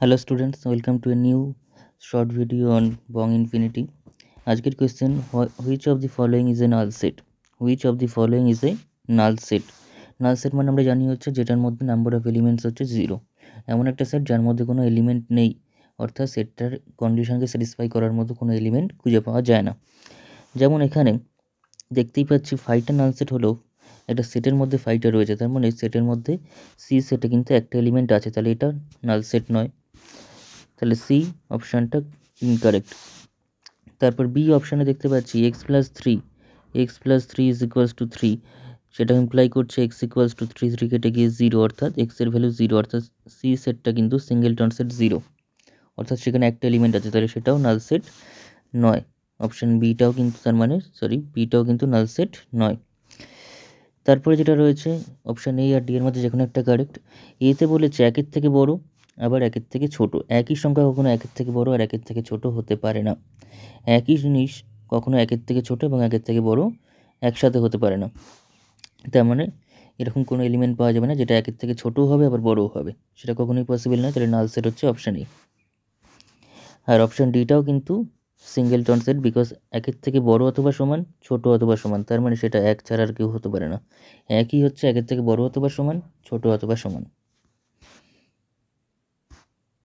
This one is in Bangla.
Hello students, welcome to a new short video on Bong infinity. আজকের question, which of the following is a null set? Which of the following is a null set? Null set মানে আমরা জানি হচ্ছে যেটার মধ্যে নাম্বার অফ এলিমেন্টস হচ্ছে 0। এমন একটা সেট যার মধ্যে কোনো এলিমেন্ট নেই, অর্থাৎ সেটটার কন্ডিশনকে স্যাটিসফাই করার মতো কোনো এলিমেন্ট খুঁজে পাওয়া যায় না। যেমন এখানে দেখতেই পাচ্ছি 5টা নাল সেট হলেও একটা সেটের মধ্যে 5টা রয়েছে, তার মানে সেটের মধ্যে সি সেটে কিন্তু একটা এলিমেন্ট আছে, তাহলে এটা নাল সেট নয়। তাহলে সি অপশানটা ইনকারেক্ট। তারপর বি অপশানে দেখতে পাচ্ছি x plus three is equals to 3, সেটা ইমপ্লাই করছে এক্স ইকুয়ালস টু 3 কেটে গিয়ে 0, অর্থাৎ এক্সের ভ্যালু 0, অর্থাৎ সি সেটটা কিন্তু সিঙ্গেলটন সেট 0, অর্থাৎ সেখানে একটা এলিমেন্ট আছে, তাহলে সেটাও নাল সেট নয়। অপশান বিটাও কিন্তু বিটাও কিন্তু নাল সেট নয়। তারপরে যেটা রয়েছে অপশান এ আর ডি এর মধ্যে যেকোনো একটা কারেক্ট। এতে বলেছে একের থেকে বড়, আবার একের থেকে ছোট। একই সংখ্যা কখনো একের থেকে বড় আর একের থেকে ছোট হতে পারে না। একই জিনিস কখনো একের থেকে ছোট এবং একের থেকে বড় একসাথে হতে পারে না। তার মানে এরকম কোনো এলিমেন্ট পাওয়া যাবে না যেটা একের থেকে ছোটও হবে আবার বড়ও হবে, সেটা কখনোই পসিবল নয়। তাহলে নাল সেট হচ্ছে অপশান এ। আর অপশান ডিটাও কিন্তু সিঙ্গেলটন সেট, বিকজ একের থেকে বড় অথবা সমান, ছোট অথবা সমান, তার মানে সেটা এক ছাড়া আর কেউ হতে পারে না। একই হচ্ছে একের থেকে বড় অথবা সমান, ছোট অথবা সমান।